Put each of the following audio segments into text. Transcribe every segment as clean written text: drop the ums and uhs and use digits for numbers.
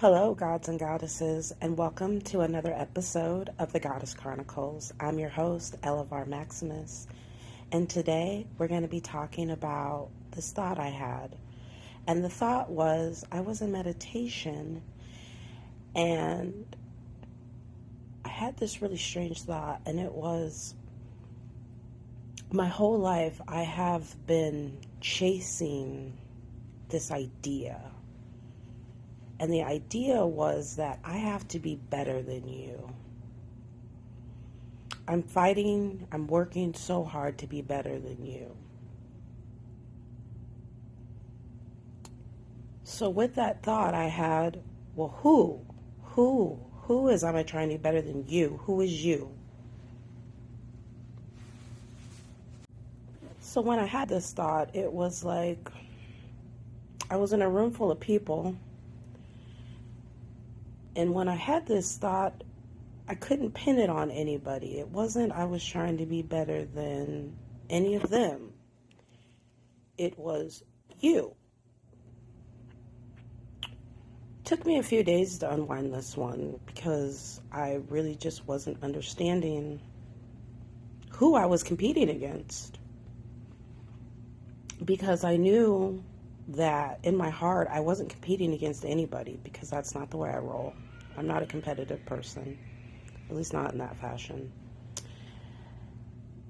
Hello, gods and goddesses, and welcome to another episode of the Goddess Chronicles. I'm your host, Elevar Maximus, and today we're going to be talking about this thought I had. And the thought was, I was in meditation, and I had this really strange thought, and it was, my whole life I have been chasing this idea. And the idea was that I have to be better than you. I'm working so hard to be better than you. So with that thought I had, well, who is am I trying to be better than you? Who is you? So when I had this thought, it was like I was in a room full of people. And when I had this thought, I couldn't pin it on anybody. It wasn't I was trying to be better than any of them. It was you. It took me a few days to unwind this one because I really just wasn't understanding who I was competing against. Because I knew that in my heart I wasn't competing against anybody because that's not the way I roll. I'm not a competitive person, at least not in that fashion.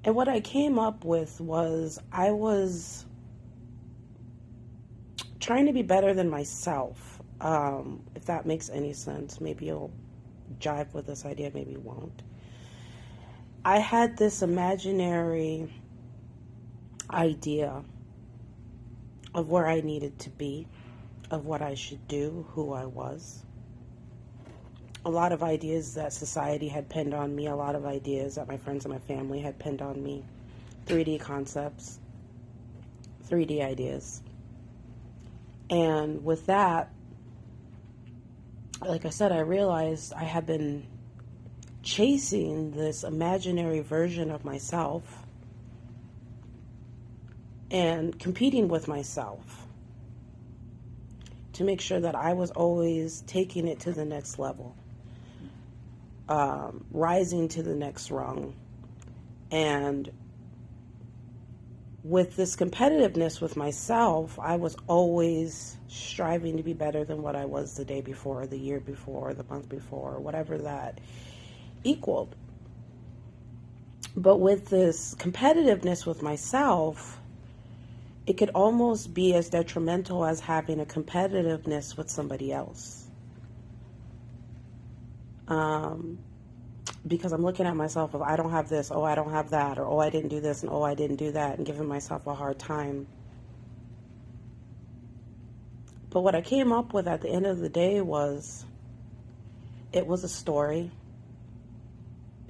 And what I came up with was I was trying to be better than myself. If that makes any sense, maybe you'll jive with this idea, maybe you won't. I had this imaginary idea of where I needed to be, of what I should do, who I was. A lot of ideas that society had pinned on me, a lot of ideas that my friends and my family had pinned on me. 3D concepts, 3D ideas. And with that, like I said, I realized I had been chasing this imaginary version of myself and competing with myself to make sure that I was always taking it to the next level, rising to the next rung. And with this competitiveness with myself, I was always striving to be better than what I was the day before, the year before, the month before, whatever that equaled. But with this competitiveness with myself, it could almost be as detrimental as having a competitiveness with somebody else. Because I'm looking at myself of, I don't have this, oh, I don't have that, or oh, I didn't do this, and oh, I didn't do that, and giving myself a hard time. But what I came up with at the end of the day was, it was a story.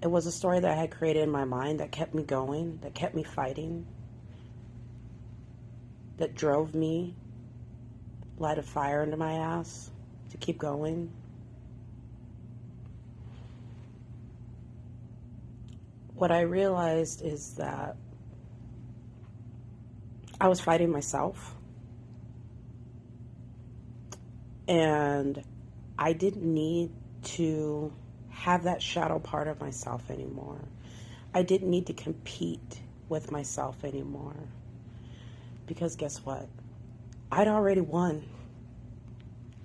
It was a story that I had created in my mind that kept me going, that kept me fighting, that drove me, light a fire under my ass to keep going. What I realized is that I was fighting myself, and I didn't need to have that shadow part of myself anymore. I didn't need to compete with myself anymore. Because guess what? I'd already won.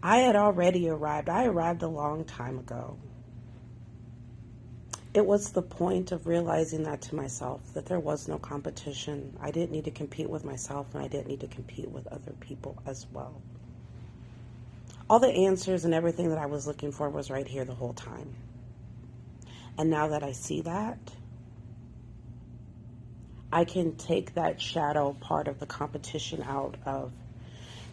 I had already arrived. I arrived a long time ago. It was the point of realizing that to myself, that there was no competition. I didn't need to compete with myself, and I didn't need to compete with other people as well. All the answers and everything that I was looking for was right here the whole time. And now that I see that, I can take that shadow part of the competition out of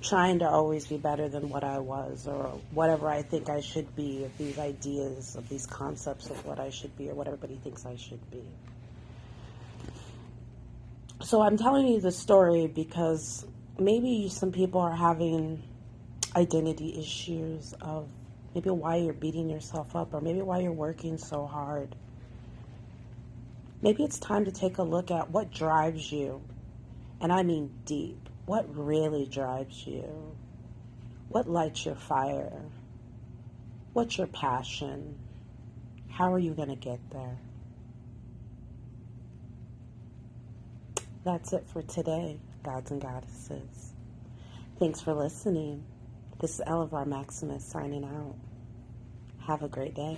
trying to always be better than what I was, or whatever I think I should be, of these ideas, of these concepts of what I should be, or what everybody thinks I should be. So I'm telling you this story because maybe some people are having identity issues of maybe why you're beating yourself up, or maybe why you're working so hard. Maybe it's time to take a look at what drives you, and I mean deep. What really drives you? What lights your fire? What's your passion? How are you going to get there? That's it for today, gods and goddesses. Thanks for listening. This is Elevar Maximus signing out. Have a great day.